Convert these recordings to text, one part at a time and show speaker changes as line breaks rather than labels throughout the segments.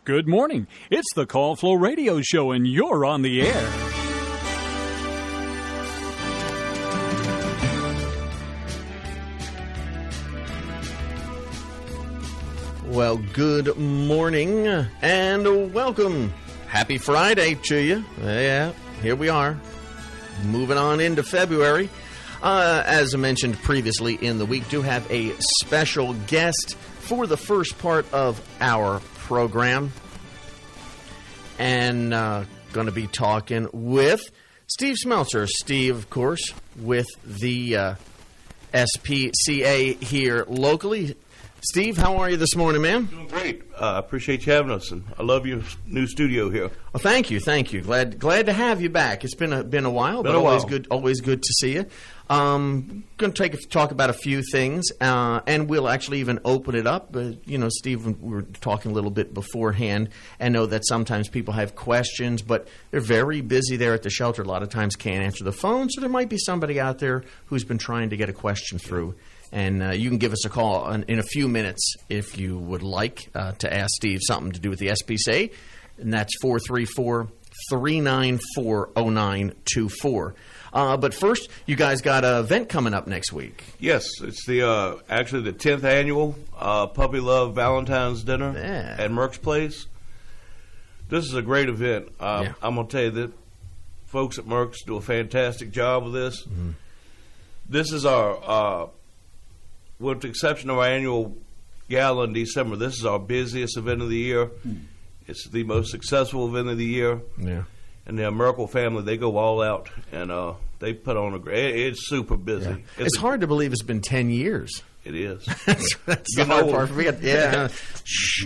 Good morning. It's the Call Flow Radio Show, and you're on the air.
Well, good morning and welcome. Happy Friday to you. Yeah, here we are. Moving on into February. As I mentioned previously in the week, do have a special guest for the first part of our program. And going to be talking with Steve Smeltzer. Steve, of course, with the SPCA here locally. Steve, how are you this morning, man?
Doing great. Appreciate you having us, and I love your new studio here.
Well, thank you. Glad to have you back. It's been a while, but always good to see you. Going to talk about a few things, and we'll actually even open it up. Steve, we were talking a little bit beforehand, and know that sometimes people have questions, but they're very busy there at the shelter. A lot of times can't answer the phone, so there might be somebody out there who's been trying to get a question through. And you can give us a call in a few minutes if you would like to ask Steve something to do with the SPCA, and that's 434-394-0924. But first, you guys got an event coming up next week.
Yes, it's actually the 10th annual Puppy Love Valentine's Dinner at Merck's Place. This is a great event. I'm going to tell you that folks at Merck's do a fantastic job with this. Mm-hmm. This is our... with the exception of our annual gala in December, this is our busiest event of the year. It's the most successful event of the year. Yeah. And the Merkle family, they go all out, and they put on a great... It's super busy.
Yeah. It's hard to believe it's been 10 years.
It is.
That's the hard part. Yeah. Shh,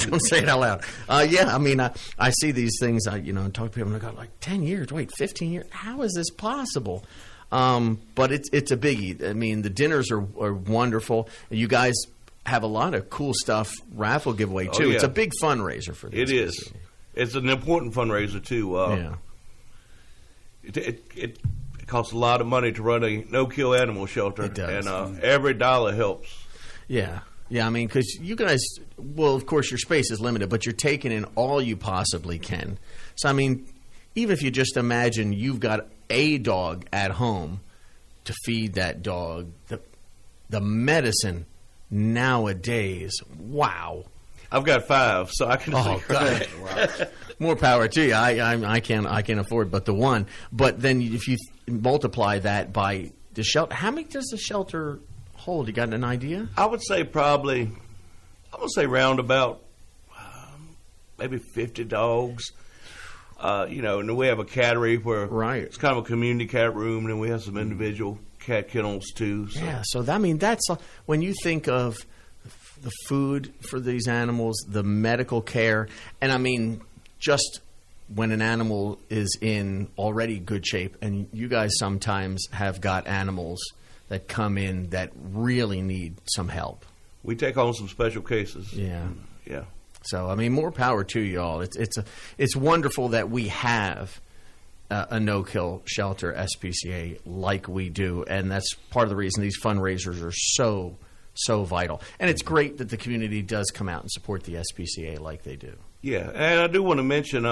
don't say it out loud. I see these things, talk to people, and I go, like, 10 years? Wait, 15 years? How is this possible? But it's a biggie. I mean, the dinners are wonderful. You guys have a lot of cool stuff, raffle giveaway, too. Yeah. It's a big fundraiser for this.
It is. It's an important fundraiser, too. It costs a lot of money to run a no-kill animal shelter.
It does.
And every dollar helps.
Yeah. Yeah, I mean, because you guys, well, of course, your space is limited, but you're taking in all you possibly can. So, I mean, even if you just imagine you've got a dog at home to feed that dog, the medicine nowadays, wow.
I've got 5, so I can see.
God. Wow. More power to you. I can't afford but the one. But then if you multiply that by the shelter, how many does the shelter hold? You got an idea?
I would say round about maybe 50 dogs. And then we have a cattery where it's kind of a community cat room, and then we have some individual cat kennels too. So.
Yeah, so that's when you think of the food for these animals, the medical care, and I mean just when an animal is in already good shape, and you guys sometimes have got animals that come in that really need some help.
We take on some special cases.
Yeah.
Yeah.
So, I mean, more power to you all. It's wonderful that we have a no-kill shelter SPCA like we do, and that's part of the reason these fundraisers are so vital. And it's great that the community does come out and support the SPCA like they do.
Yeah, and I do want to mention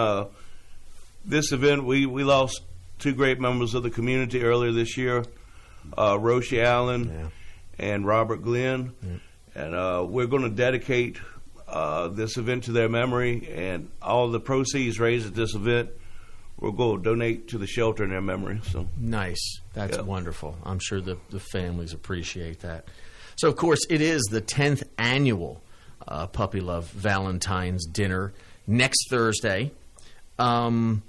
this event, we lost 2 great members of the community earlier this year, Roshi Allen and Robert Glenn, and we're going to dedicate this event to their memory, and all the proceeds raised at this event will go donate to the shelter in their memory. So
nice. That's wonderful. I'm sure the families appreciate that. So, of course, it is the 10th annual Puppy Love Valentine's Dinner next Thursday. Do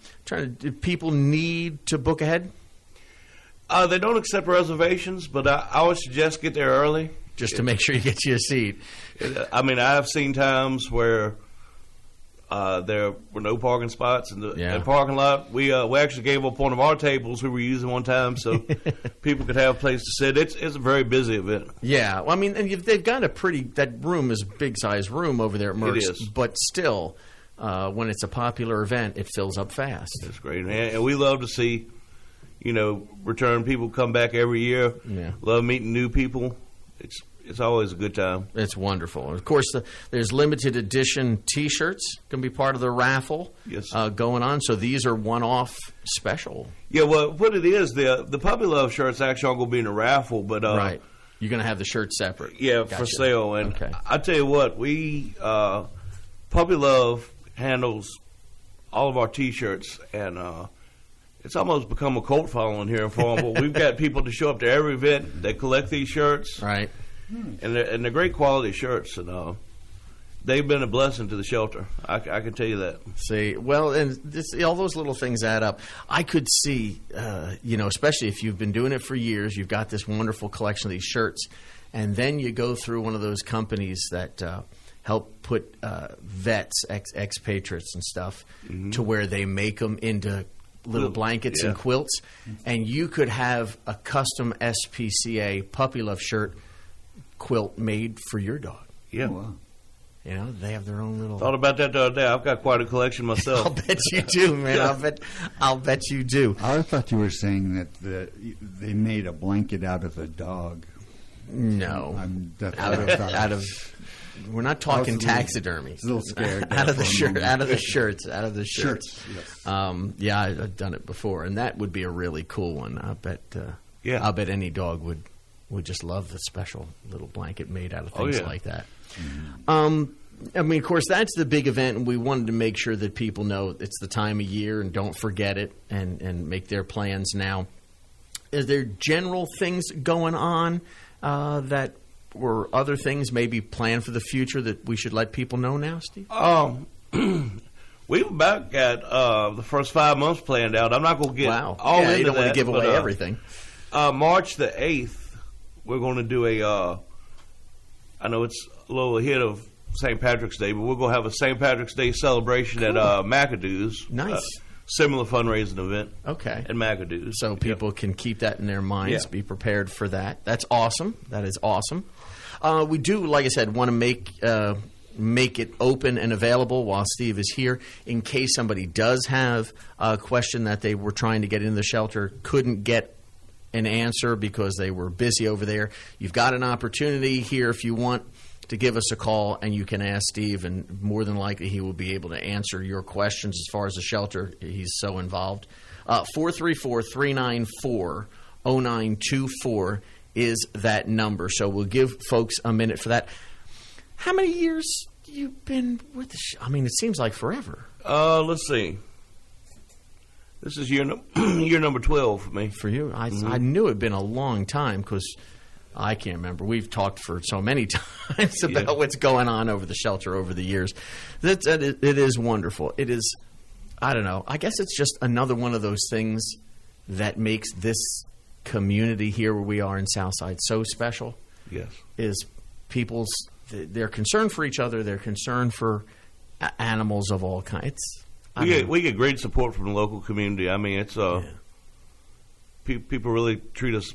people need to book ahead?
They don't accept reservations, but I would suggest get there early.
Just to make sure you get you a seat.
I mean, I've seen times where there were no parking spots in the parking lot. We actually gave up one of our tables we were using one time so people could have a place to sit. It's a very busy event.
Yeah. Well, I mean, and they've got that room is a big-sized room over there at Merck's.
It is.
But still, when it's a popular event, it fills up fast.
It's great. And we love to see, return people come back every year.
Yeah.
Love meeting new people. it's always a good time.
It's wonderful. Of course, there's limited edition T-shirts going to be part of the raffle going on. So these are one-off special.
Yeah, well, what it is, the Puppy Love shirts actually are going to be in a raffle, but
right, you're going to have the shirts separate.
Yeah, gotcha. For sale. And I tell you what, we Puppy Love handles all of our T-shirts, and it's almost become a cult following here in Farmville. We've got people to show up to every event. They collect these shirts,
right?
And they're great quality shirts, and they've been a blessing to the shelter. I can tell you that.
See, well, and all those little things add up. I could see, especially if you've been doing it for years, you've got this wonderful collection of these shirts, and then you go through one of those companies that help put vets, expatriates and stuff, to where they make them into little blankets and quilts, and you could have a custom SPCA Puppy Love shirt quilt made for your dog.
Yeah. Wow.
They have their own little...
Thought about that the other day. I've got quite a collection myself.
I'll bet you do, man. I'll bet you do.
I thought you were saying that they made a blanket out of the dog.
No. Out of we're not talking taxidermy.
A little scared.
Out of the shirts.
Yes.
I've done it before, and that would be a really cool one. I bet. I bet any dog would just love the special little blanket made out of things like that. Mm-hmm. Of course, that's the big event, and we wanted to make sure that people know it's the time of year and don't forget it and make their plans now. Is there general things going on that or other things maybe planned for the future that we should let people know now, Steve?
We've about got the first 5 months planned out. I'm not going to get all into that.
You don't want to give away everything.
March the 8th, we're going to do I know it's a little ahead of St. Patrick's Day, but we're going to have a St. Patrick's Day celebration at McAdoo's.
Nice.
Similar fundraising event.
Okay.
At McAdoo's.
So people can keep that in their minds, be prepared for that. That's awesome. That is awesome. We do, like I said, want to make it open and available while Steve is here in case somebody does have a question that they were trying to get in the shelter, couldn't get an answer because they were busy over there. You've got an opportunity here if you want to give us a call, and you can ask Steve, and more than likely he will be able to answer your questions as far as the shelter. He's so involved. 434-394-0924 is that number. So we'll give folks a minute for that. How many years you been with the it seems like forever.
Let's see. This is year number 12 for me.
For you? I knew it had been a long time because I can't remember. We've talked for so many times about what's going on over the shelter over the years. It is wonderful. It is, I don't know, I guess it's just another one of those things that makes this community here where we are in Southside so special.
Yes.
Is people's, they're concerned for each other. They're concerned for animals of all kinds.
We get great support from the local community. I mean, it's people really treat us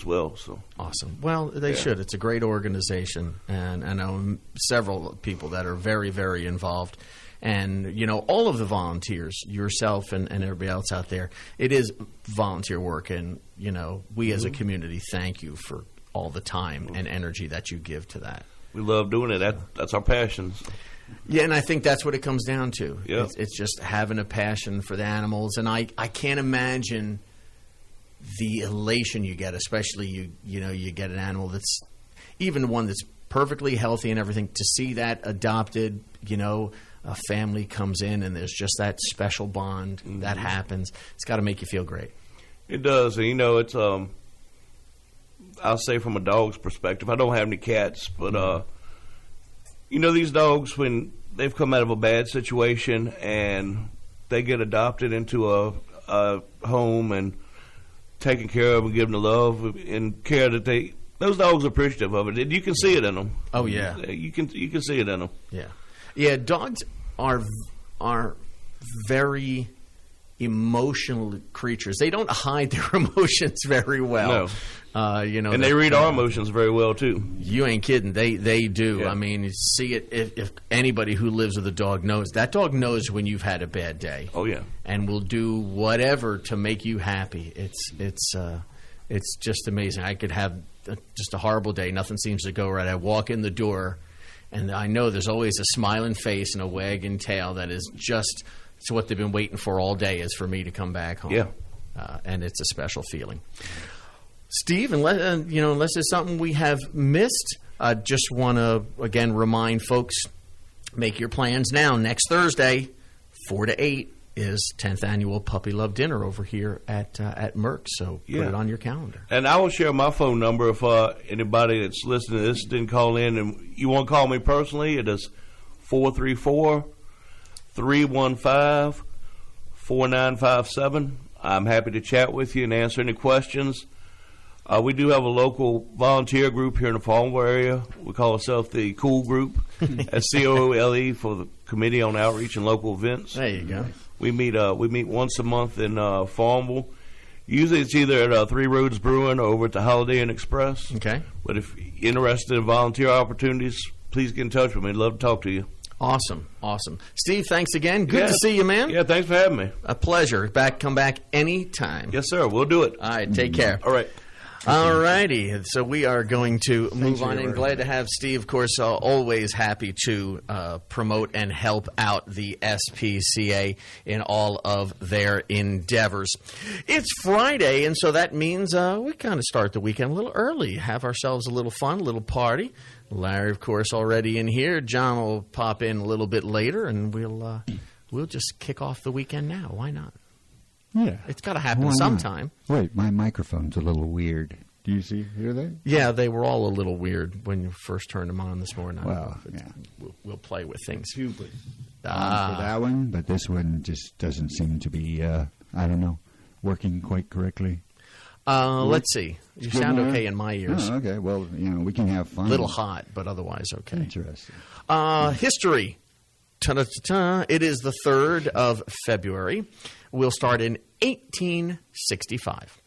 well. So
awesome. Well, they should. It's a great organization, and I know several people that are very, very involved. And all of the volunteers, yourself and everybody else out there, it is volunteer work, and we as a community thank you for all the time and energy that you give to that.
We love doing it. That's our passion.
Yeah, and I think that's what it comes down to.
Yeah.
It's just having a passion for the animals, and I can't imagine the elation you get, especially you get an animal that's even one that's perfectly healthy and everything. To see that adopted, a family comes in and there's just that special bond that happens. It's got to make you feel great.
It does, and it's I'll say from a dog's perspective. I don't have any cats, but these dogs, when they've come out of a bad situation and they get adopted into a home and taken care of and given the love and care that those dogs are appreciative of it. You can see it in them.
Oh yeah,
you can see it in them.
Yeah. Dogs are very emotional creatures. They don't hide their emotions very well.
No. And they read our emotions very well too.
You ain't kidding. They do.
Yeah.
I mean, you see it. If anybody who lives with a dog knows, that dog knows when you've had a bad day.
Oh yeah.
And will do whatever to make you happy. It's just amazing. I could have just a horrible day. Nothing seems to go right. I walk in the door, and I know there's always a smiling face and a wagging tail that is just it's what they've been waiting for all day is for me to come back home.
Yeah.
And it's a special feeling. Steve, unless there's something we have missed, I just want to, again, remind folks, make your plans now. Next Thursday, 4 to 8, is 10th Annual Puppy Love Dinner over here at Merck. So put it on your calendar.
And I will share my phone number if anybody that's listening to this didn't call in. And you want to call me personally, it is 434-315-4957. I'm happy to chat with you and answer any questions. We do have a local volunteer group here in the Farmville area. We call ourselves the COOL Group, COOLE for the Committee on Outreach and Local Events.
There you go.
We meet once a month in Farmville. Usually it's either at Three Roads Brewing or over at the Holiday Inn Express.
Okay.
But if you're interested in volunteer opportunities, please get in touch with me. I'd love to talk to you.
Awesome. Steve, thanks again. Good to see you, man.
Yeah, thanks for having me.
A pleasure. Come back anytime.
Yes, sir. We'll do it.
All right, take care.
All right.
All righty. So we are going to move on, and glad to have Steve. Of course, always happy to promote and help out the SPCA in all of their endeavors. It's Friday, and so that means we kind of start the weekend a little early, have ourselves a little fun, a little party. Larry, of course, already in here. John will pop in a little bit later, and we'll just kick off the weekend now. Why not?
Yeah.
It's got to happen sometime.
Wait, my microphone's a little weird. Do you hear that?
Yeah, they were all a little weird when you first turned them on this morning.
Well,
we'll play with things.
For that one, but this one just doesn't seem to be, working quite correctly.
Let's see. You sound okay in my ears.
Oh, okay. Well, we can have fun.
A little hot, but otherwise okay.
Interesting.
History. Ta-da-ta-ta. It is the 3rd of February. We'll start in 1865.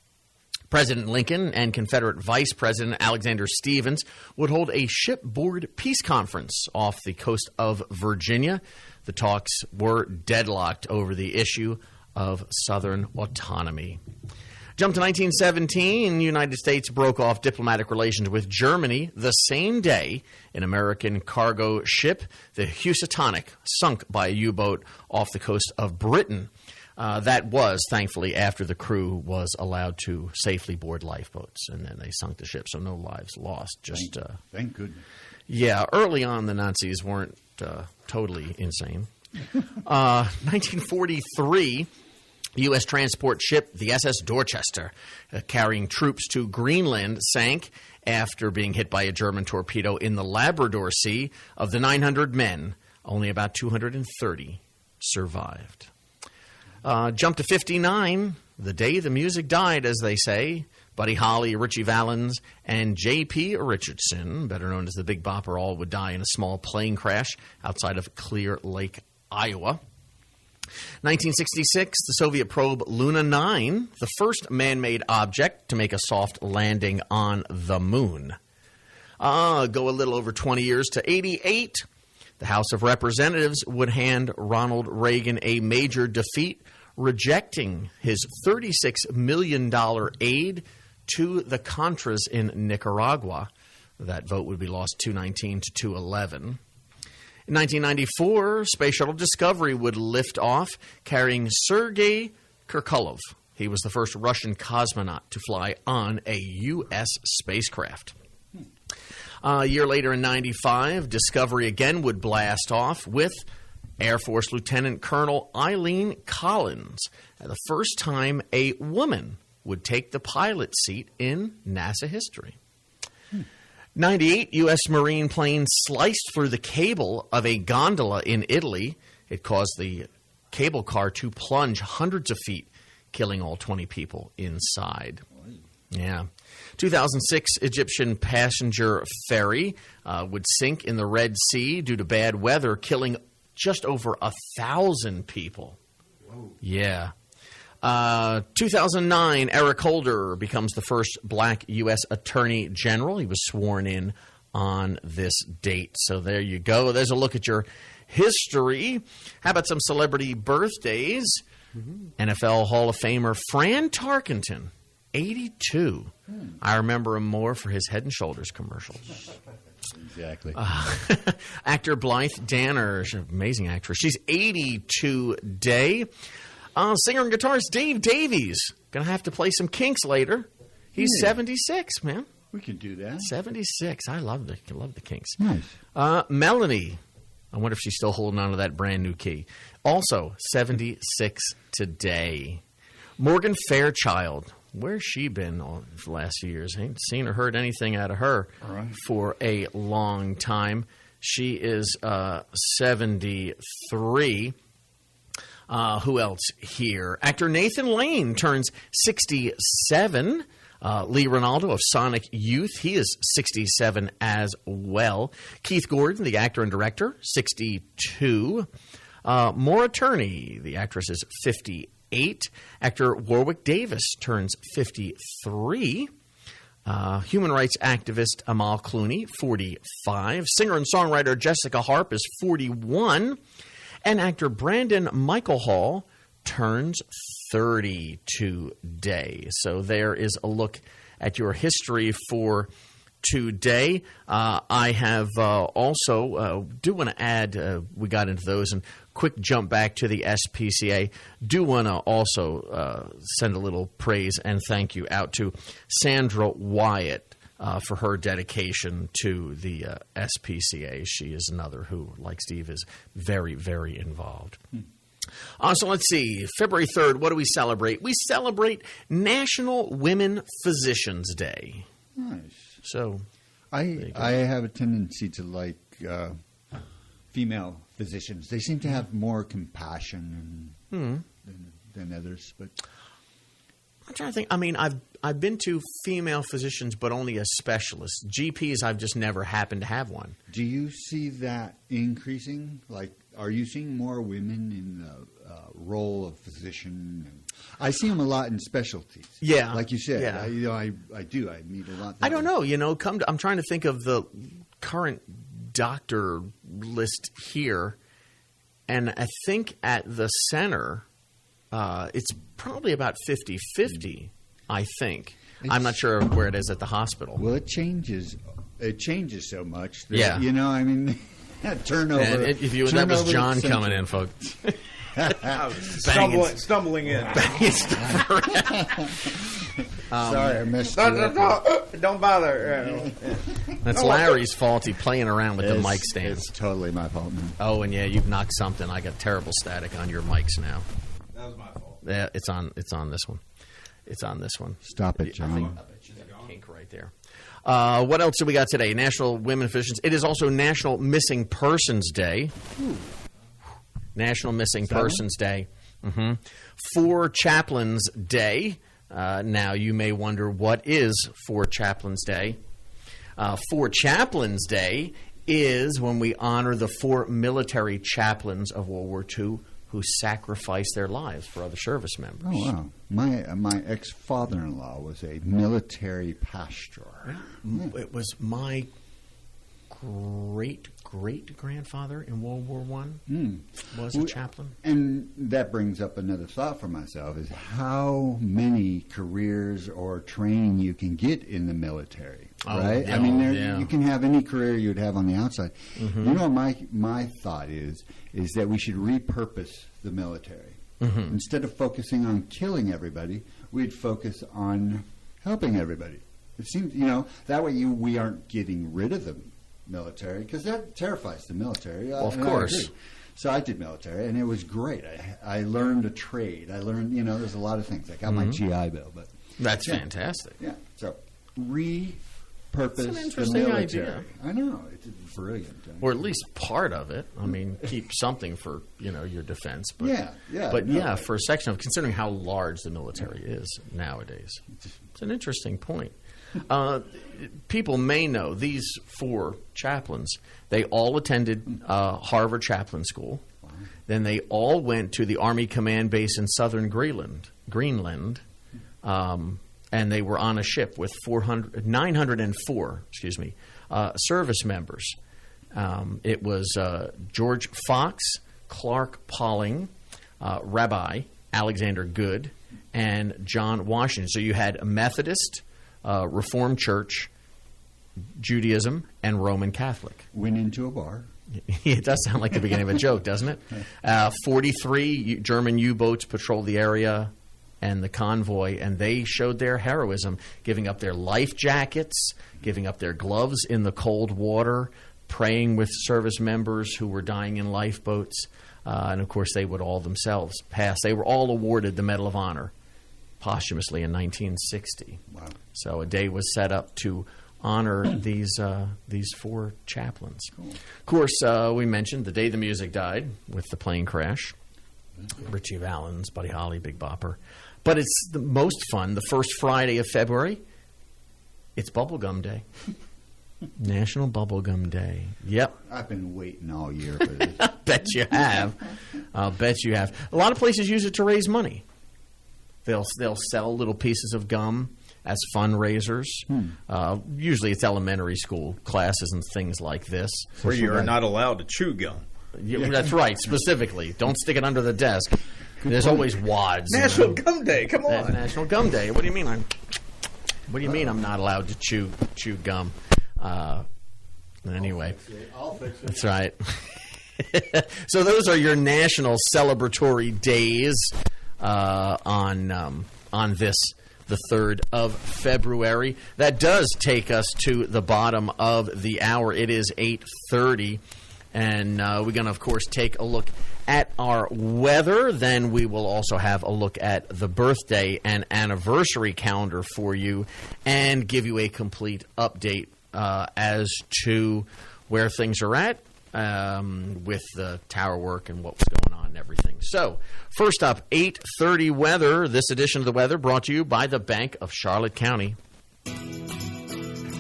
President Lincoln and Confederate Vice President Alexander Stephens would hold a shipboard peace conference off the coast of Virginia. The talks were deadlocked over the issue of Southern autonomy. Jump to 1917, the United States broke off diplomatic relations with Germany the same day. An American cargo ship, the Housatonic, sunk by a U-boat off the coast of Britain. That was, thankfully, after the crew was allowed to safely board lifeboats, and then they sunk the ship, so no lives lost. Just
thank goodness.
Yeah, early on the Nazis weren't totally insane. 1943... U.S. transport ship, the SS Dorchester, carrying troops to Greenland, sank after being hit by a German torpedo in the Labrador Sea. Of the 900 men, only about 230 survived. Jump to 59, the day the music died, as they say. Buddy Holly, Ritchie Valens, and J.P. Richardson, better known as the Big Bopper, all would die in a small plane crash outside of Clear Lake, Iowa. 1966, the Soviet probe Luna 9, the first man-made object to make a soft landing on the moon. Go a little over 20 years to 88. The House of Representatives would hand Ronald Reagan a major defeat, rejecting his $36 million aid to the Contras in Nicaragua. That vote would be lost 219 to 211. In 1994, Space Shuttle Discovery would lift off, carrying Sergei Kurkulov. He was the first Russian cosmonaut to fly on a U.S. spacecraft. A year later in 95, Discovery again would blast off with Air Force Lieutenant Colonel Eileen Collins. The first time a woman would take the pilot seat in NASA history. 98, U.S. Marine plane sliced through the cable of a gondola in Italy. It caused the cable car to plunge hundreds of feet, killing all 20 people inside. Yeah. 2006, Egyptian passenger ferry would sink in the Red Sea due to bad weather, killing just over 1,000 people. Whoa. Yeah. 2009, Eric Holder becomes the first black U.S. Attorney General. He was sworn in on this date. So there you go. There's a look at your history. How about some celebrity birthdays? NFL Hall of Famer Fran Tarkenton 82. I remember him more for his Head & Shoulders commercials.
Exactly.
Actor Blythe Danner, she's an amazing actress. She's 82 today. Singer and guitarist Dave Davies. Going to have to play some Kinks later. He's 76, man.
We can do that.
76. I love the Kinks.
Nice.
Melanie. I wonder if she's still holding on to that brand new key. Also, 76 today. Morgan Fairchild. Where's she been all the last few years? I ain't seen or heard anything out of her for a long time. She is 73. Who else here? Actor Nathan Lane turns 67. Lee Ronaldo of Sonic Youth, he is 67 as well. Keith Gordon, the actor and director, 62. Maura Turney, the actress, is 58. Actor Warwick Davis turns 53. Human rights activist Amal Clooney, 45. Singer and songwriter Jessica Harp is 41. And actor Brandon Michael Hall turns 30 today. So there is a look at your history for today. I have also do want to add, we got into those, and quick jump back to the SPCA. Do want to also send a little praise and thank you out to Sandra Wyatt for her dedication to the SPCA. She is another who, like Steve, is very, very involved. So let's see. February 3rd, what do we celebrate? We celebrate National Women Physicians Day.
Nice.
So
I have a tendency to like female physicians. They seem to have more compassion than others. But
I'm trying to think. I mean, I've been to female physicians, but only as specialists. GPs, I've just never happened to have one.
Do you see that increasing? Like, are you seeing more women in the role of physician? I see them a lot in specialties.
Yeah,
like you said.
Yeah.
I do. I meet a lot.
I don't know. I'm trying to think of the current doctor list here, and I think at the center, it's probably about 50-50. I think. I'm not sure where it is at the hospital.
Well, it changes. It changes so much. That, I mean, turnover. And
that was John coming in, folks.
Stumbling in.
Sorry, I missed
don't bother.
That's Larry's fault. He's playing around with the mic stands.
It's totally my fault, man.
Oh, and you've knocked something. I got terrible static on your mics now.
That was my fault.
Yeah, it's on this one. It's on this one.
Stop it, John.
I bet you there's a kink right there. What else do we got today? National Women Physicians. It is also National Missing Persons Day. Ooh. National Missing Persons Day. Mm-hmm. For Chaplains Day. Now, you may wonder, what is For Chaplains Day? For Chaplains Day is when we honor the 4 military chaplains of World War II who sacrificed their lives for other service members.
Oh, wow. My ex-father-in-law was a military pastor.
Yeah. It was my great-great-grandfather in World War I was a chaplain.
And that brings up another thought for myself, is how many careers or training you can get in the military, right?
Yeah,
I mean, you can have any career you'd have on the outside. Mm-hmm. You know, my thought is that we should repurpose the military. Mm-hmm. Instead of focusing on killing everybody, we'd focus on helping everybody. It seems, that way we aren't getting rid of them. Military, because that terrifies the military.
Well, of course.
So I did military, and it was great. I learned a trade. I learned, there's a lot of things. I got my GI Bill, but
that's fantastic.
Yeah. So repurpose the military. Idea. I know, it's brilliant.
Or at least part of it. I mean, keep something for your defense. But, for a section of considering how large the military is nowadays, it's an interesting point. People may know these 4 chaplains. They all attended Harvard Chaplain School. Wow. Then they all went to the Army Command Base in southern Greenland, and they were on a ship with 904 service members. It was George Fox, Clark Pauling, Rabbi Alexander Good, and John Washington. So you had a Methodist, Reformed Church, Judaism, and Roman Catholic.
Went into a bar.
It does sound like the beginning of a joke, doesn't it? 43 German U-boats patrolled the area and the convoy, and they showed their heroism, giving up their life jackets, giving up their gloves in the cold water, praying with service members who were dying in lifeboats. And, of course, they would all themselves pass. They were all awarded the Medal of Honor posthumously in 1960.
Wow.
So a day was set up to honor these four chaplains.
Cool.
Of course, we mentioned the day the music died with the plane crash. Richie Valens, Buddy Holly, Big Bopper. But it's the most fun, the first Friday of February. It's Bubblegum Day. National Bubblegum Day. Yep.
I've been waiting all year for this.
Bet you have. I'll bet you have. A lot of places use it to raise money. They'll sell little pieces of gum as fundraisers. Usually it's elementary school classes and things like this.
Where you are not allowed to chew gum.
Yeah, that's right, specifically. Don't stick it under the desk. There's always wads.
National Gum Day, come on.
National Gum Day. What do you mean I'm not allowed to chew gum? Anyway.
I'll fix it.
That's right. So those are your national celebratory days on this, the 3rd of February. That does take us to the bottom of the hour. It is 8:30. And we're going to, of course, take a look at our weather. Then we will also have a look at the birthday and anniversary calendar for you and give you a complete update as to where things are at with the tower work and what was going on and everything. So, first up, 8:30 weather. This edition of the weather brought to you by the Bank of Charlotte County.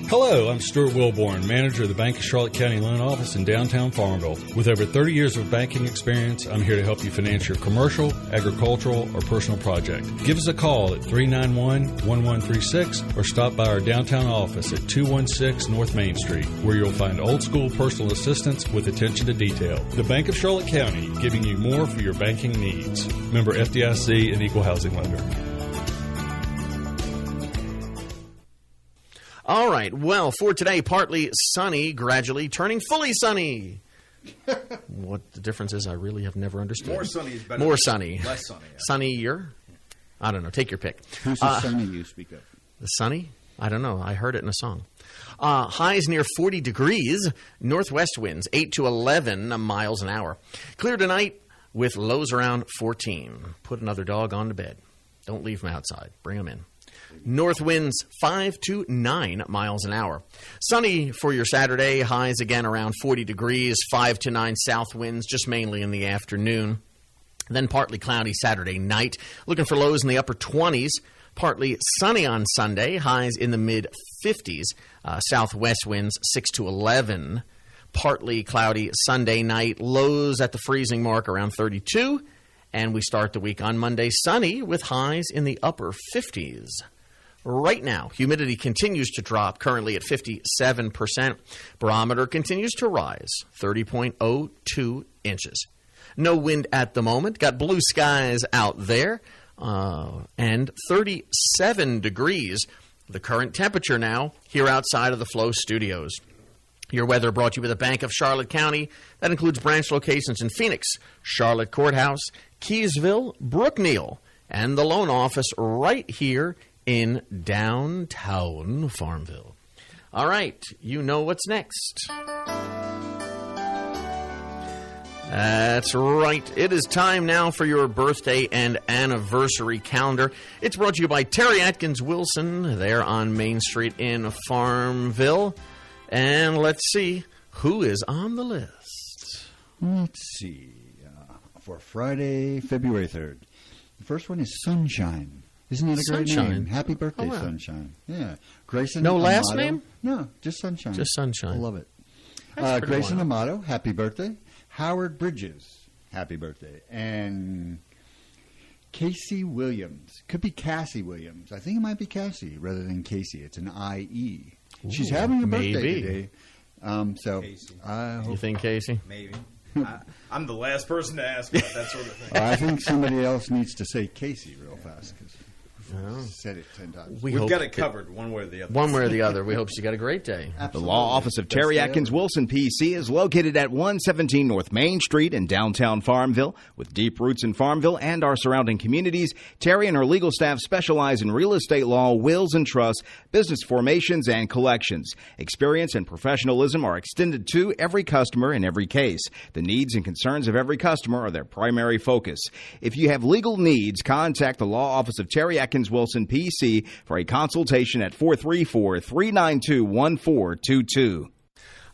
Hello, I'm Stuart Wilborn, manager of the Bank of Charlotte County Loan Office in downtown Farmville. With over 30 years of banking experience, I'm here to help you finance your commercial, agricultural, or personal project. Give us a call at 391-1136 or stop by our downtown office at 216 North Main Street, where you'll find old-school personal assistance with attention to detail. The Bank of Charlotte County, giving you more for your banking needs. Member FDIC and Equal Housing Lender.
All right. Well, for today, partly sunny, gradually turning fully sunny. What the difference is, I really have never understood.
More sunny is better.
More sunny.
Less sunny. Yeah.
Sunnier? I don't know. Take your pick.
Who's the sunny you speak of?
The sunny? I don't know. I heard it in a song. Highs near 40 degrees. Northwest winds 8 to 11 miles an hour. Clear tonight with lows around 14. Put another dog on to bed. Don't leave them outside. Bring them in. North winds 5 to 9 miles an hour. Sunny for your Saturday. Highs again around 40 degrees. 5 to 9 south winds, just mainly in the afternoon. Then partly cloudy Saturday night. Looking for lows in the upper 20s. Partly sunny on Sunday. Highs in the mid-50s. Southwest winds 6 to 11. Partly cloudy Sunday night. Lows at the freezing mark around 32. And we start the week on Monday sunny with highs in the upper 50s. Right now, humidity continues to drop, currently at 57%. Barometer continues to rise, 30.02 inches. No wind at the moment. Got blue skies out there, and 37 degrees. The current temperature now here outside of the Flow Studios. Your weather brought to you by the Bank of Charlotte County. That includes branch locations in Phoenix, Charlotte Courthouse, Keysville, Brookneal, and the loan office right here in downtown Farmville. All right, you know what's next. That's right. It is time now for your birthday and anniversary calendar. It's brought to you by Terry Atkins Wilson there on Main Street in Farmville. And let's see who is on the list.
Let's see. For Friday, February 3rd. The first one is Sunshine. Isn't that a great name? Happy birthday, wow. Sunshine. Yeah. Grayson
No
Amato.
Last name?
No, just Sunshine.
Just Sunshine.
I love it. Grayson Amato, happy birthday. Howard Bridges, happy birthday. And Casey Williams. Could be Cassie Williams. I think it might be Cassie rather than Casey. It's an I-E. She's having a birthday today. So
Casey.
You think Casey?
Maybe. I'm the last person to ask about that sort of thing.
I think somebody else needs to say Casey real fast because said it 10 times.
We've got it covered one way or the other.
One way or the other. We hope she got a great day.
Absolutely. The law office of Terry Atkins Wilson, PC, is located at 117 North Main Street in downtown Farmville. With deep roots in Farmville and our surrounding communities, Terry and her legal staff specialize in real estate law, wills and trusts, business formations, and collections. Experience and professionalism are extended to every customer in every case. The needs and concerns of every customer are their primary focus. If you have legal needs, contact the law office of Terry Atkins Wilson, PC, for a consultation at 434-392-1422.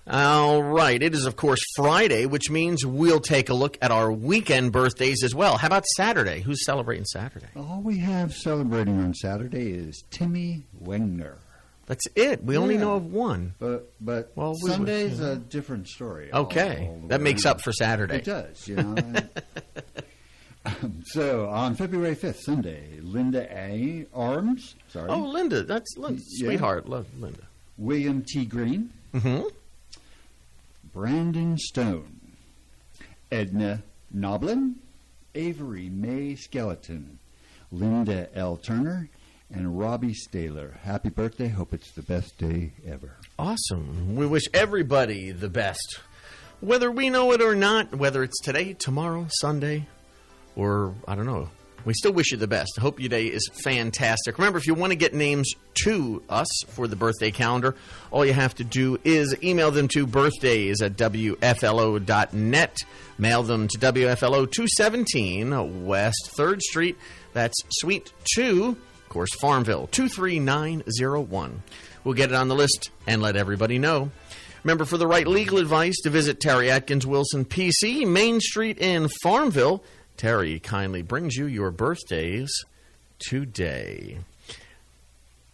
All right. It is, of course, Friday, which means we'll take a look at our weekend birthdays as well. How about Saturday? Who's celebrating Saturday?
All we have celebrating on Saturday is Timmy Wegner.
That's it. We only know of one.
But Sunday's a different story.
Okay. That makes up for Saturday.
It does, So, on February 5th, Sunday, Linda A. Arms. Sorry.
Oh, Linda. That's sweetheart. Love Linda.
William T. Green.
Mm-hmm.
Brandon Stone. Edna Noblin. Avery May Skeleton. Linda L. Turner. And Robbie Staler. Happy birthday. Hope it's the best day ever.
Awesome. We wish everybody the best. Whether we know it or not, whether it's today, tomorrow, Sunday, or, I don't know. We still wish you the best. I hope your day is fantastic. Remember, if you want to get names to us for the birthday calendar, all you have to do is email them to birthdays@wflo.net. Mail them to WFLO 217 West 3rd Street. That's Suite 2, of course, Farmville, 23901. We'll get it on the list and let everybody know. Remember, for the right legal advice, to visit Terry Atkins Wilson, PC, Main Street in Farmville. Terry kindly brings you your birthdays today.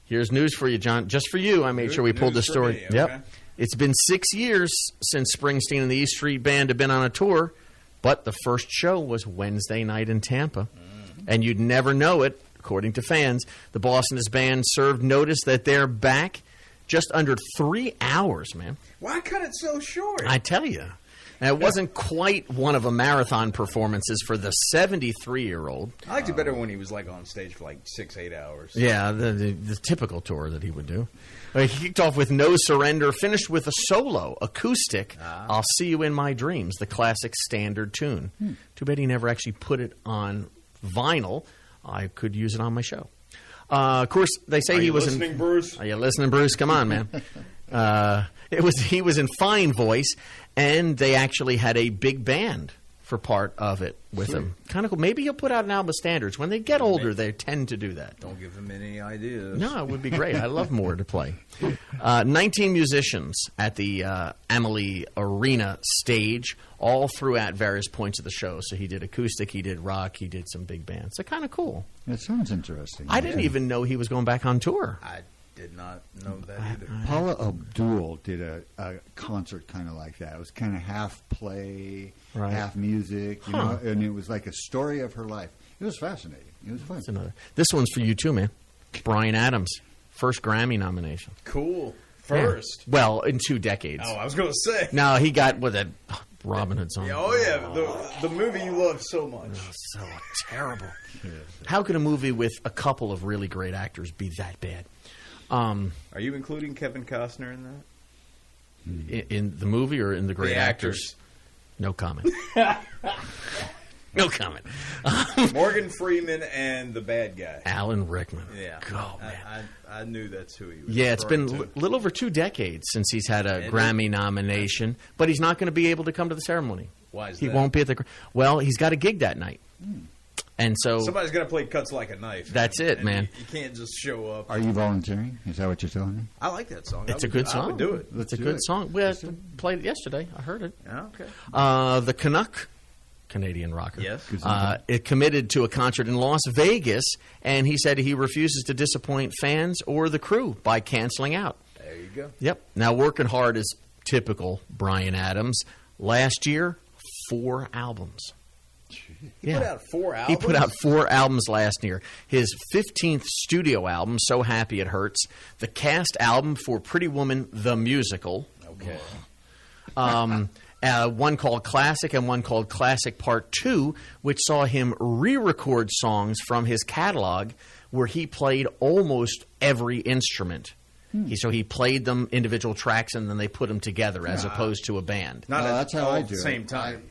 Here's news for you, John. Just for you, I made sure we pulled this story.
Me, okay.
Yep. It's been 6 years since Springsteen and the E Street Band have been on a tour, but the first show was Wednesday night in Tampa. And you'd never know it, according to fans. The boss and his band served notice that they're back just under 3 hours, man.
Why cut it so short?
I tell you. Now, it wasn't quite one of a marathon performances for the 73-year-old.
I liked it better when he was on stage for 6-8 hours.
Yeah, the typical tour that he would do. He kicked off with No Surrender, finished with a solo, acoustic, I'll See You in My Dreams, the classic standard tune. Too bad he never actually put it on vinyl. I could use it on my show. Of course, they say he was
listening, Bruce?
Are you listening, Bruce? Come on, man. He was in fine voice, and they actually had a big band for part of it with him. Kind of cool. Maybe he'll put out an album of standards. When they get older, they tend to do that.
Don't give him any ideas.
No, it would be great. I love more to play. 19 musicians at the Amalie Arena stage, all throughout various points of the show. So he did acoustic, he did rock, he did some big bands. So kind of cool.
It sounds interesting.
I didn't even know he was going back on tour.
I did not know that either.
Paula Abdul did a concert kind of like that. It was kind of half play, half music, you know, and it was like a story of her life. It was fascinating. It was fun.
This one's for you too, man. Bryan Adams, first Grammy nomination.
Cool. First?
Yeah. Well, in 2 decades.
Oh, I was going to say.
No, he got with a Robin Hood song.
The movie you love so much.
Oh, so terrible. How could a movie with a couple of really great actors be that bad?
Are you including Kevin Costner in
that? In the movie or in the great actors? No comment. No comment.
Morgan Freeman and the bad guy.
Alan Rickman.
Yeah.
Oh, man.
I knew that's who he was.
Yeah, it's been a little over 2 decades since he's had a Grammy nomination, but he's not going to be able to come to the ceremony.
Why is
he
that?
He won't be at the... Well, he's got a gig that night. And so
somebody's going to play Cuts Like a Knife.
That's it, man.
You can't just show up.
Are you volunteering? Is that what you're telling me?
I like that song.
It's a good song.
I would do it.
It's a good song. We played it yesterday. I heard it.
Yeah, okay.
The Canuck, Canadian rocker.
Yes.
It committed to a concert in Las Vegas, and he said he refuses to disappoint fans or the crew by canceling out.
There you go.
Yep. Now, working hard is typical Bryan Adams. Last year, 4 albums.
He put out 4 albums?
He put out 4 albums last year. His 15th studio album, So Happy It Hurts. The cast album for Pretty Woman, the Musical.
Okay.
one called Classic and one called Classic Part 2, which saw him re-record songs from his catalog where he played almost every instrument. So he played them individual tracks and then they put them together as opposed to a band.
That's how I do it.
At the same time.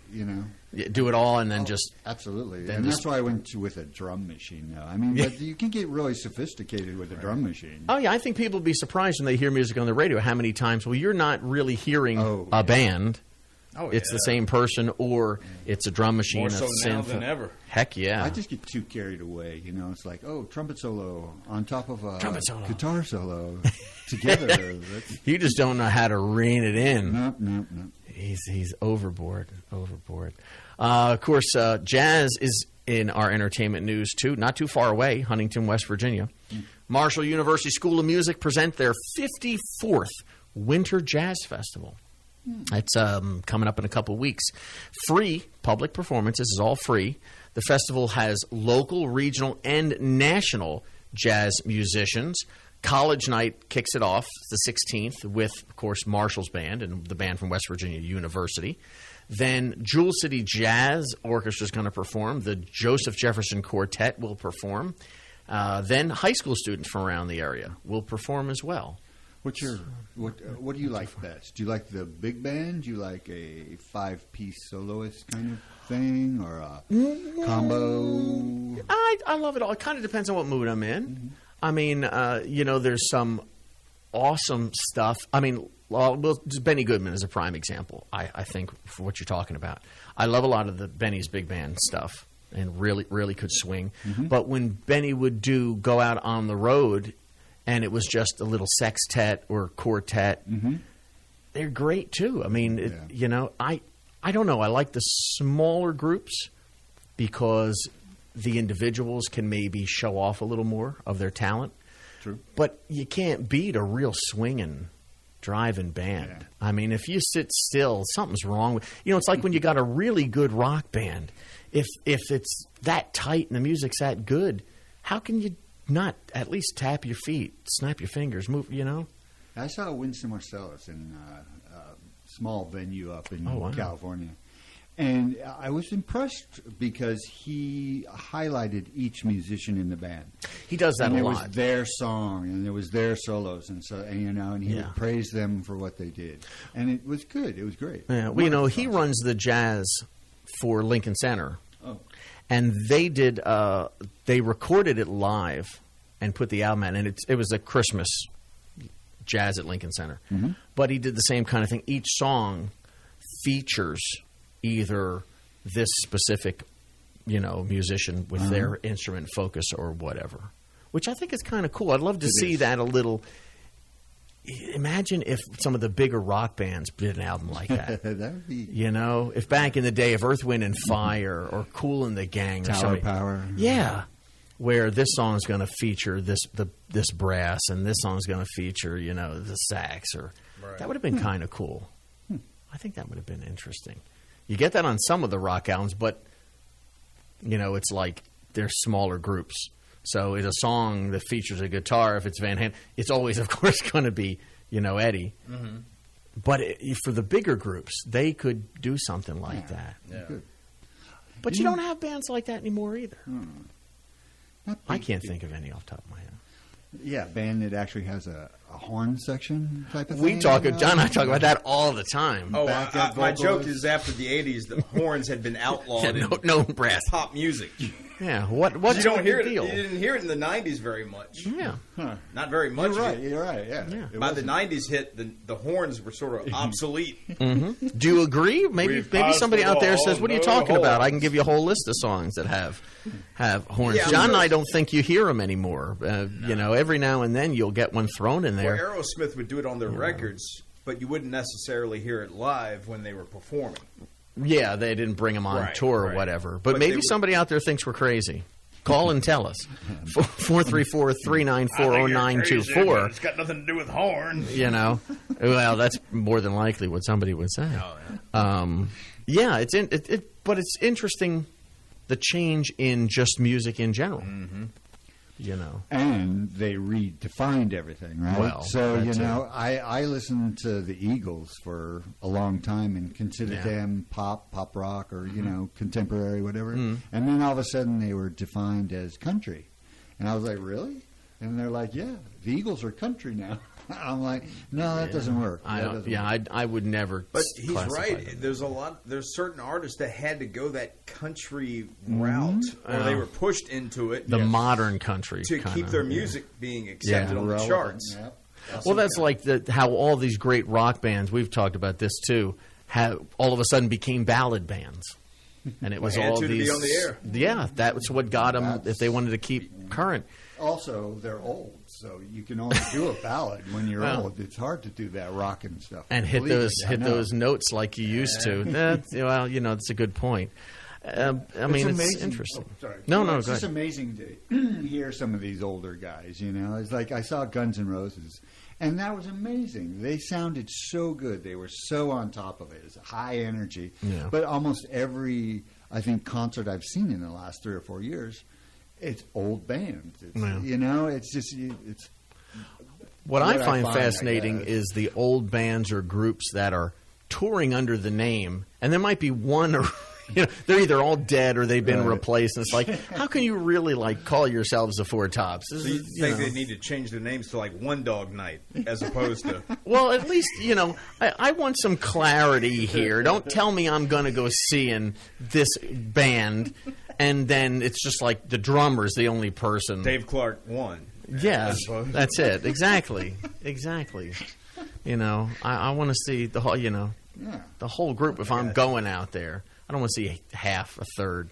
Do it all and then just...
Absolutely. And that's why I went with a drum machine now. I mean, but you can get really sophisticated with a drum machine.
Oh, yeah. I think people will be surprised when they hear music on the radio how many times, well, you're not really hearing a band.
Oh,
it's the same person, or it's a drum machine.
More so now than ever.
Heck yeah.
I just get too carried away. It's like, trumpet solo on top of a guitar solo together.
You just don't know how to rein it in.
No.
He's overboard. Of course, jazz is in our entertainment news, too. Not too far away, Huntington, West Virginia. Marshall University School of Music present their 54th Winter Jazz Festival. It's coming up in a couple weeks. Free public performances is all free. The festival has local, regional, and national jazz musicians. College night kicks it off the 16th with, of course, Marshall's band and the band from West Virginia University. Then Jewel City Jazz Orchestra is going to perform. The Joseph Jefferson Quartet will perform. Then high school students from around the area will perform as well.
What do you like best? Do you like the big band? Do you like a 5-piece soloist kind of thing, or a combo?
I love it all. It kind of depends on what mood I'm in. Mm-hmm. I mean, there's some awesome stuff. I mean, Benny Goodman is a prime example, I think, for what you're talking about. I love a lot of the Benny's big band stuff and really, really could swing. Mm-hmm. But when Benny would go out on the road and it was just a little sextet or quartet, they're great too. I mean, I don't know. I like the smaller groups because the individuals can maybe show off a little more of their talent.
True.
But you can't beat a real swinging, driving band. Yeah. I mean, if you sit still, something's wrong with... it's like when you got a really good rock band. If it's that tight and the music's that good, how can you not at least tap your feet, snap your fingers, move,
I saw Winston Marsalis in a small venue up in California. And I was impressed because he highlighted each musician in the band.
He does that a lot.
It was their song, and it was their solos, and he would praise them for what they did, and it was good. It was great.
Yeah, well, he runs the jazz for Lincoln Center, and they did. They recorded it live and put the album out, and it was a Christmas jazz at Lincoln Center. Mm-hmm. But he did the same kind of thing. Each song features either this specific, musician with their instrument focus or whatever, which I think is kind of cool. I'd love to see that a little. Imagine if some of the bigger rock bands did an album like that.
That would be...
if back in the day, if Earth, Wind, and Fire or Kool and the Gang.
Tower Power.
Yeah. Where this song is going to feature this brass and this song is going to feature, the sax. That would have been kind of cool. I think that would have been interesting. You get that on some of the rock albums, but, it's like they're smaller groups. So it's a song that features a guitar. If it's Van Halen, it's always, of course, going to be, Eddie. Mm-hmm. But for the bigger groups, they could do something like that.
Yeah.
But you don't have bands like that anymore either. I can't think of any off the top of my head.
Yeah, a band that actually has a horn section type of
thing. John and I talk about that all the time.
Oh, my joke is after the 80s, the horns had been outlawed in
no brass
pop music.
Yeah, what's
you don't hear it?
deal?
You didn't hear it in the 90s very much.
Yeah.
Not very much.
You're right, yeah.
By the 90s hit, the horns were sort of obsolete.
Mm-hmm. Do you agree? Maybe somebody out there says, what are you talking about? I can give you a whole list of songs that have horns. Yeah, John and I don't think you hear them anymore. Every now and then you'll get one thrown in there.
Well, Aerosmith would do it on their records, but you wouldn't necessarily hear it live when they were performing.
Yeah, they didn't bring them on tour or whatever. But maybe somebody out there thinks we're crazy. Call and tell us. 434-394-0924.
It's got nothing to do with horns.
Well, that's more than likely what somebody would say. Oh, yeah. But it's interesting, the change in just music in general.
Mm-hmm. And they redefined everything, right?
Well,
so, I listened to the Eagles for a long time and considered them pop rock, or, contemporary, whatever. And then all of a sudden they were defined as country. And I was like, really? And they're like, yeah, the Eagles are country now. I'm like, no, that doesn't work.
I would never.
But he's right.
Them.
There's certain artists that had to go that country route, or they were pushed into it.
The modern country
to keep their music being accepted on the charts.
Well, that's like how all these great rock bands, we've talked about this too, have all of a sudden became ballad bands. And it was all these.
To be on the air.
Yeah, that's what got them if they wanted to keep current.
Also, they're old, so you can only do a ballad when you're old. It's hard to do that rock and stuff.
And hit those notes like you used to. That's a good point. It's interesting.
Oh, sorry.
No,
it's just amazing to hear some of these older guys. It's like I saw Guns N' Roses, and that was amazing. They sounded so good. They were so on top of it. It was high energy.
Yeah.
But almost every, I think, concert I've seen in the last 3 or 4 years, it's old bands. It's it's.
What I find fascinating is the old bands or groups that are touring under the name, and there might be one or. They're either all dead or they've been replaced. And it's like, how can you really call yourselves the Four Tops?
So you think they need to change their names to like One Dog Night as opposed to?
Well, at least I want some clarity here. Don't tell me I'm going to go seeing this band, and then it's just like the drummer's the only person.
Dave Clark won.
Yeah, that's it. Exactly. I want to see the whole. The whole group. If I'm going out there. I don't want to see half, a third,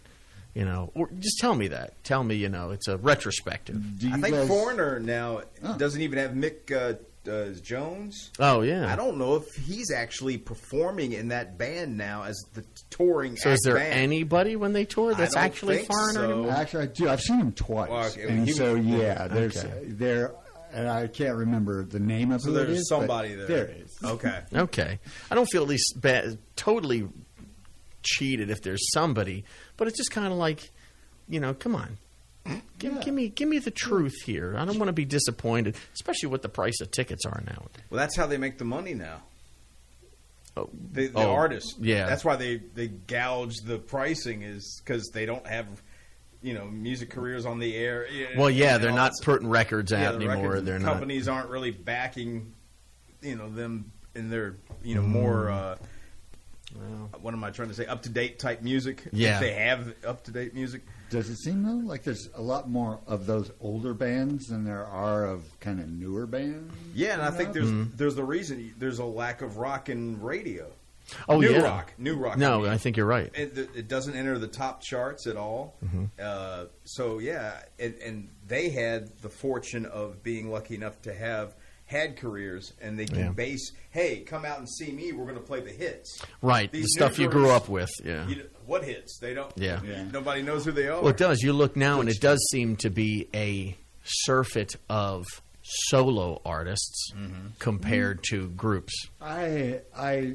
or just tell me that. Tell me, it's a retrospective.
I think Foreigner now doesn't even have Mick Jones.
Oh, yeah.
I don't know if he's actually performing in that band now as the touring
So is there
band.
Anybody when they tour that's actually Foreigner anymore?
Actually, I do. I've seen him twice. There. And I can't remember the name of who it is.
So there's somebody there.
There is.
Okay. I don't feel at least totally cheated if there's somebody, but it's just kind of like, come on, give me the truth here. I don't want to be disappointed, especially what the price of tickets are now.
Well, that's how they make the money now. The artists, that's why they gouge the pricing, is because they don't have music careers on the air.
They're not putting records out anymore.
Companies aren't really backing them in their more. What am I trying to say? Up-to-date type music.
Yeah.
If they have up-to-date music.
Does it seem, though, like there's a lot more of those older bands than there are of kind of newer bands?
Yeah, and I think there's the reason. There's a lack of rock in radio.
Oh,
New rock.
No, I think you're right.
It doesn't enter the top charts at all.
Mm-hmm.
And they had the fortune of being lucky enough to have had careers, and they can base, hey, come out and see me, we're going to play the hits.
Right, the stuff you grew up with,
what hits? They don't.
Yeah.
Nobody knows who they are.
Well, it does. You look now, and it does seem to be a surfeit of solo artists compared to groups.
I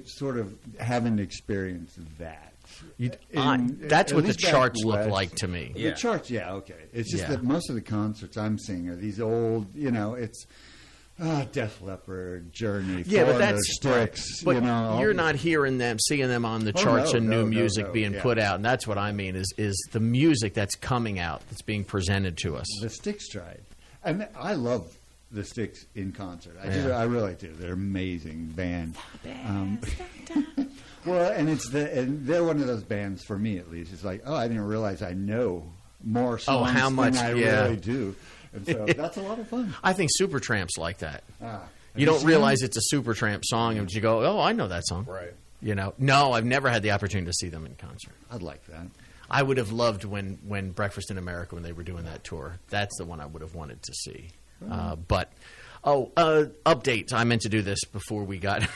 sort of haven't experienced that.
That's what the charts look like to me.
The charts, okay. It's just that most of the concerts I'm seeing are these old, it's... Def Leppard, Journey,
but that's
Styx.
But you're not seeing them on the charts and new music being put out, and that's what I mean is the music that's coming out, that's being presented to us.
The Styx tried, and I love the Styx in concert. I really do. They're an amazing band. Well, and they're one of those bands for me at least. It's like, I didn't realize I know more songs than I really do. And so that's a lot of fun.
I think Supertramp's like that. You don't realize it's a Supertramp song, and you go, I know that song.
Right.
No, I've never had the opportunity to see them in concert.
I'd like that.
I would have loved when Breakfast in America, when they were doing that tour. That's the one I would have wanted to see. Updates. I meant to do this before we got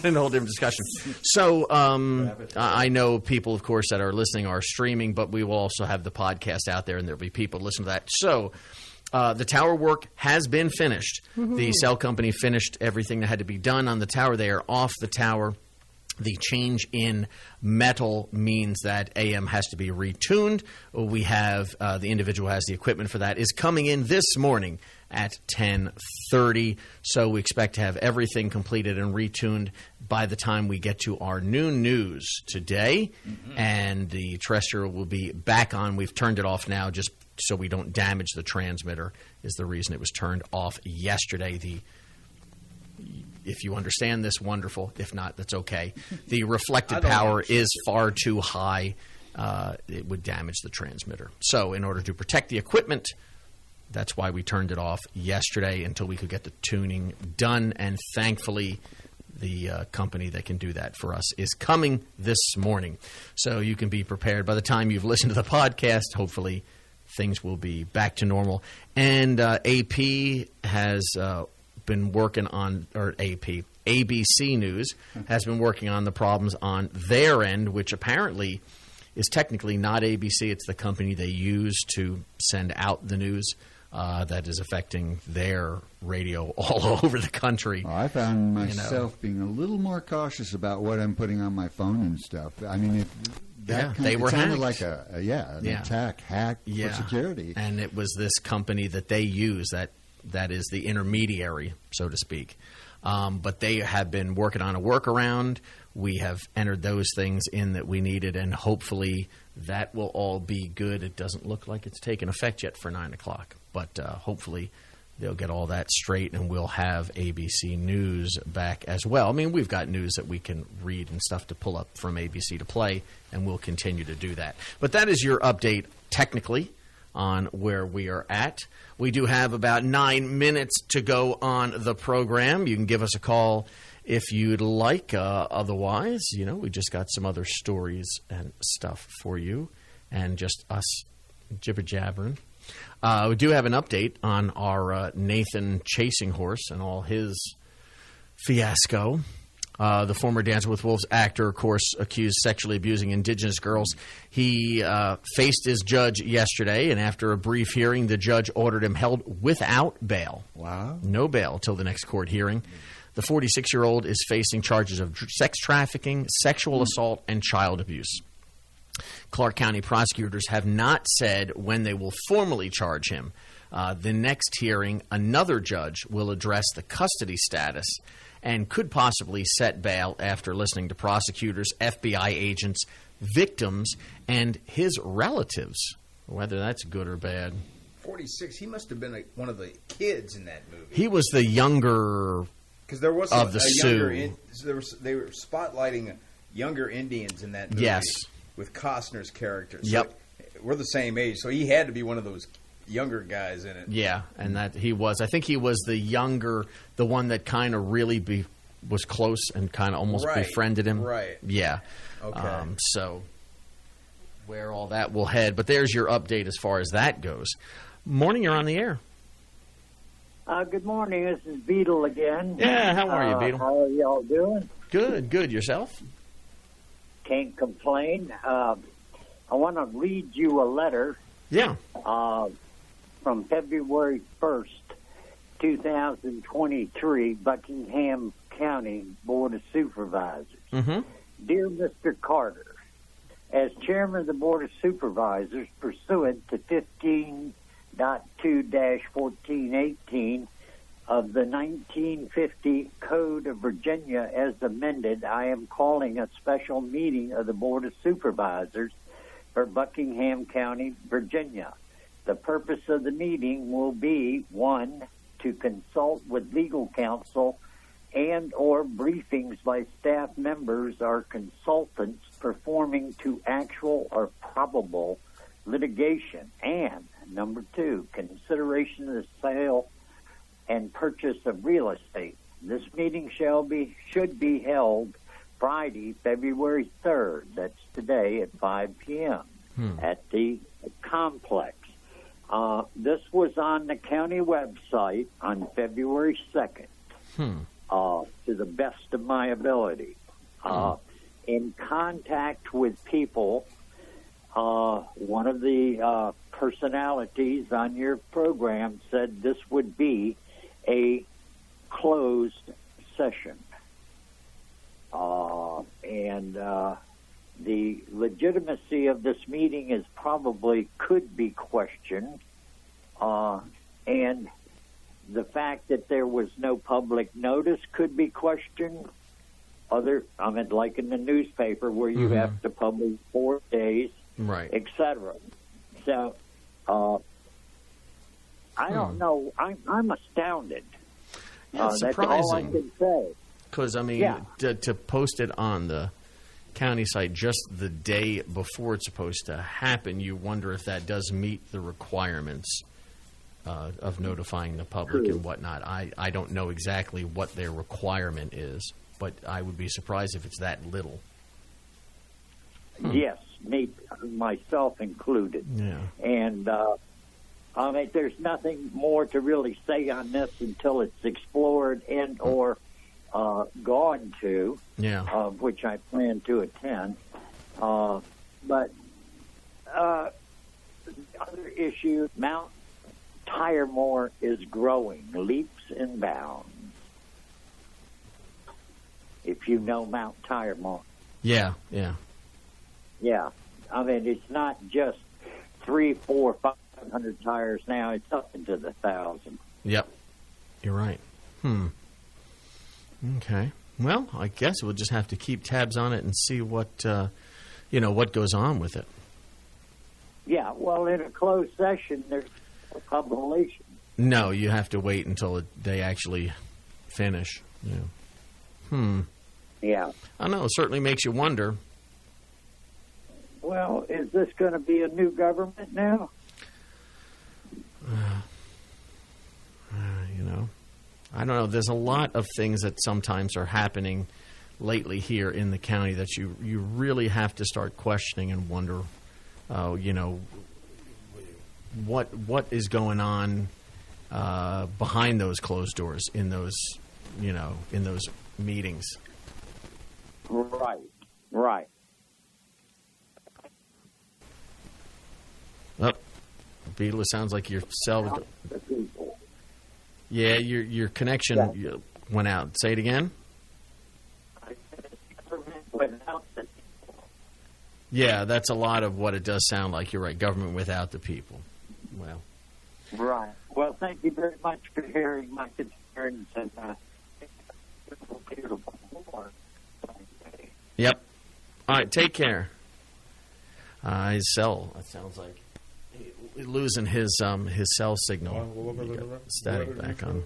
in a whole different discussion. So I know people, of course, that are listening are streaming, but we will also have the podcast out there, and there'll be people listening to that. So the tower work has been finished. Mm-hmm. The cell company finished everything that had to be done on the tower. They are off the tower. The change in metal means that AM has to be retuned. We have the individual who has the equipment for that is coming in this morning at 10:30. So we expect to have everything completed and retuned by the time we get to our noon news today. Mm-hmm. And the terrestrial will be back on. We've turned it off now just so we don't damage the transmitter is the reason it was turned off yesterday. If you understand this, wonderful. If not, that's okay. The reflected power is far too high. It would damage the transmitter. So in order to protect the equipment, that's why we turned it off yesterday until we could get the tuning done. And thankfully, the company that can do that for us is coming this morning. So you can be prepared. By the time you've listened to the podcast, hopefully things will be back to normal. And AP has been working on, or ABC News has been working on the problems on their end, which apparently is technically not ABC. It's the company they use to send out the news that is affecting their radio all over the country.
Well, I found myself being a little more cautious about what I'm putting on my phone and stuff. I mean,
they were
sounded
hacked.
like an attack, hack for security.
And it was this company that they use that is the intermediary, so to speak. But they have been working on a workaround. We have entered those things in that we needed, and hopefully that will all be good. It doesn't look like it's taken effect yet for 9 o'clock, but hopefully they'll get all that straight, and we'll have ABC News back as well. I mean, we've got news that we can read and stuff to pull up from ABC to play, and we'll continue to do that. But that is your update technically on where we are at. We do have about 9 minutes to go on the program. You can give us a call if you'd like. Otherwise, we just got some other stories and stuff for you and just us jibber-jabbering. We do have an update on our Nathan Chasing Horse and all his fiasco. The former Dances with Wolves actor, of course, accused sexually abusing Indigenous girls. He faced his judge yesterday, and after a brief hearing, the judge ordered him held without bail.
Wow.
No bail till the next court hearing. The 46-year-old is facing charges of sex trafficking, sexual assault, and child abuse. Clark County prosecutors have not said when they will formally charge him. The next hearing, another judge will address the custody status and could possibly set bail after listening to prosecutors, FBI agents, victims, and his relatives, whether that's good or bad.
46, he must have been one of the kids in that movie.
He was the younger
because there was
of the Sioux.
They were spotlighting younger Indians in that movie.
Yes.
With Costner's characters.
Yep.
So we're the same age, so he had to be one of those younger guys in it.
Yeah, and that he was. I think he was the younger, the one that kind of really was close and kind of almost befriended him.
Right.
Yeah.
Okay.
So where all that will head. But there's your update as far as that goes. Morning, you're on the air.
Good morning. This is Beetle again.
Yeah, how are you, Beetle?
How are y'all doing?
Good. Yourself?
Can't complain. I want to read you a letter.
Yeah.
From February 1st, 2023, Buckingham County Board of Supervisors. Mm-hmm. Dear Mr. Carter, as chairman of the Board of Supervisors, pursuant to 15.2-1418 of the 1950 Code of Virginia as amended, I am calling a special meeting of the Board of Supervisors for Buckingham County, Virginia. The purpose of the meeting will be, 1, to consult with legal counsel and or briefings by staff members or consultants performing to actual or probable litigation, and number 2, consideration of the sale and purchase of real estate. This meeting should be held Friday, February 3rd. That's today at 5 p.m. At the complex. This was on the county website on February 2nd, to the best of my ability. In contact with people, one of the personalities on your program said this would be a closed session. And the legitimacy of this meeting could be questioned, and the fact that there was no public notice could be questioned. Like in the newspaper where you have to publish 4 days,
right,
etc. So, I don't know. I'm astounded.
Yeah, it's surprising.
That's all I can say.
Because, to post it on the county site just the day before it's supposed to happen, you wonder if that does meet the requirements of notifying the public and whatnot. I don't know exactly what their requirement is, but I would be surprised if it's that little.
Yes, myself included.
Yeah.
And there's nothing more to really say on this until it's explored and or gone to, which I plan to attend. But the other issue, Mount Tyremore is growing leaps and bounds. If you know Mount Tyremore.
Yeah.
Yeah. It's not just 300, 400, 500 tires now. It's up into the 1,000.
Yep. You're right. Okay. Well, I guess we'll just have to keep tabs on it and see what goes on with it.
Yeah. Well, in a closed session, there's no publication.
No, you have to wait until they actually finish. Yeah.
Yeah.
I know. It certainly makes you wonder.
Well, is this going to be a new government now?
I don't know. There's a lot of things that sometimes are happening lately here in the county that you really have to start questioning and wonder, what is going on behind those closed doors in those meetings.
Right.
Oh, Beatles, sounds like your cell. Yeah, your connection went out. Say it again. Yeah, that's a lot of what it does sound like. You're right. Government without the people. Well.
Right. Well, thank you very much for hearing my concerns and
Yep. All right. Take care. His cell. That sounds like losing his cell signal. Static back on.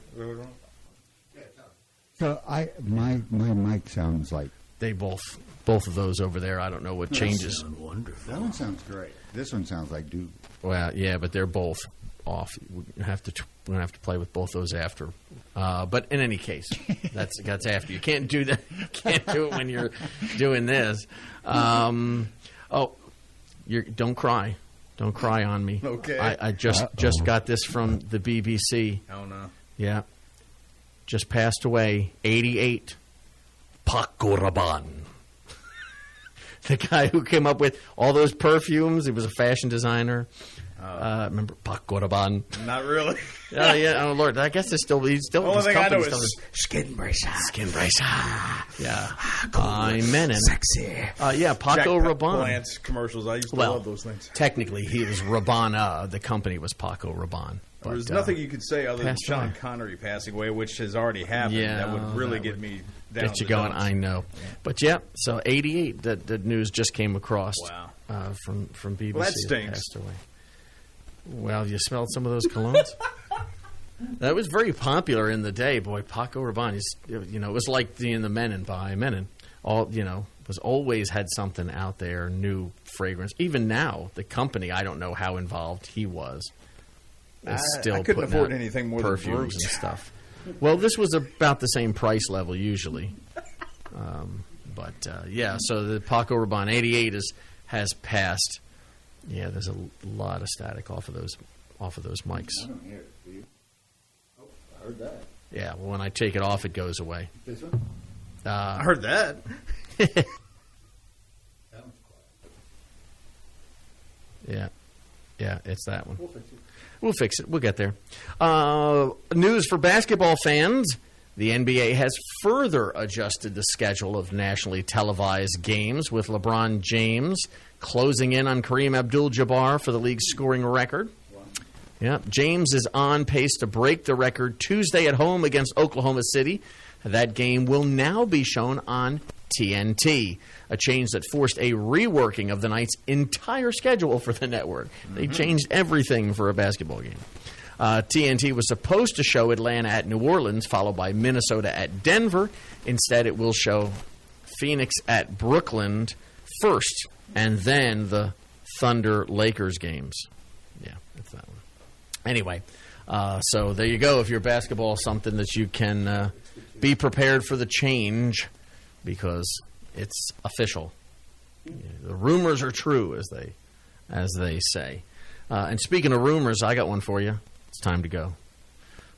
So my mic sounds like
they both of those over there. I don't know what changes.
Wonderful. That one sounds great. This one sounds like doo.
Well, yeah, but they're both off. We're gonna have to play with both those after. But in any case, that's after. You can't do that. You can't do it when you're doing this. Don't cry. Don't cry on me.
Okay.
I just got this from the BBC.
Oh no.
Yeah. Just passed away, 88. Paco Rabanne. The guy who came up with all those perfumes. He was a fashion designer. Remember Paco Rabanne?
Not really.
Oh yeah. Oh Lord. I guess he's still.
The only thing I know is
Skin Bracer. Yeah. I'm Menon.
Sexy.
Yeah. Paco Rabanne.
Plants commercials. I used to love those things.
Technically, he was Rabanne. The company was Paco Rabanne. But,
there's nothing you could say other than Sean Connery passing away, which has already happened.
Yeah,
that would really get me down.
Get you going. I know. Yeah. But yeah. So 88. The news just came across.
Wow.
From BBC.
Well, that stinks.
Passed away. Well, you smelled some of those colognes? That was very popular in the day, boy. Paco Rabanne, it was like the Menon by Menon. Was always had something out there, new fragrance. Even now, the company, I don't know how involved he was. Still
I couldn't afford anything more
perfumes
than perfumes
and stuff. Well, this was about the same price level usually. So the Paco Rabanne 88 has passed. Yeah, there's a lot of static off of those mics.
I don't hear it. Do you? Oh, I heard that.
Yeah, well, when I take it off, it goes away.
This one?
I heard that.
That one's
quiet. Yeah, it's that one.
We'll fix it.
We'll fix it. We'll get there. News for basketball fans. The NBA has further adjusted the schedule of nationally televised games, with LeBron James closing in on Kareem Abdul-Jabbar for the league's scoring record. Yeah, James is on pace to break the record Tuesday at home against Oklahoma City. That game will now be shown on TNT, a change that forced a reworking of the night's entire schedule for the network. They changed everything for a basketball game. TNT was supposed to show Atlanta at New Orleans, followed by Minnesota at Denver. Instead, it will show Phoenix at Brooklyn first, and then the Thunder-Lakers games. Yeah, that's that one. Anyway, so there you go. If you're basketball, something that you can be prepared for the change, because it's official. The rumors are true, as they say. And speaking of rumors, I got one for you. It's time to go.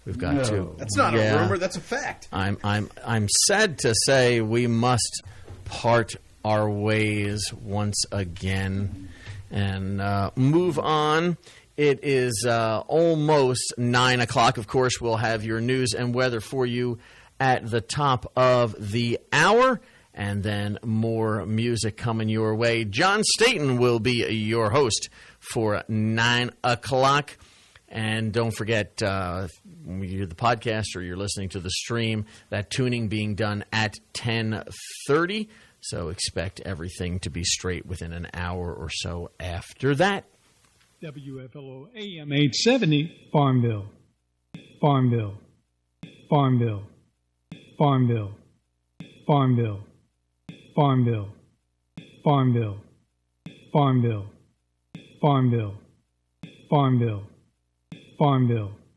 We've got to.
That's not a rumor. That's a fact.
I'm sad to say we must part our ways once again and move on. It is almost 9 o'clock. Of course, we'll have your news and weather for you at the top of the hour, and then more music coming your way. John Staten will be your host for 9 o'clock. And don't forget, when you're the podcast or you're listening to the stream, that tuning being done at 10:30. So expect everything to be straight within an hour or so after that.
WFLO AM 870, Farmville. Farmville. Farmville. Farmville. Farmville. Farmville. Farmville. Farmville. Farmville. Farmville. Farmville.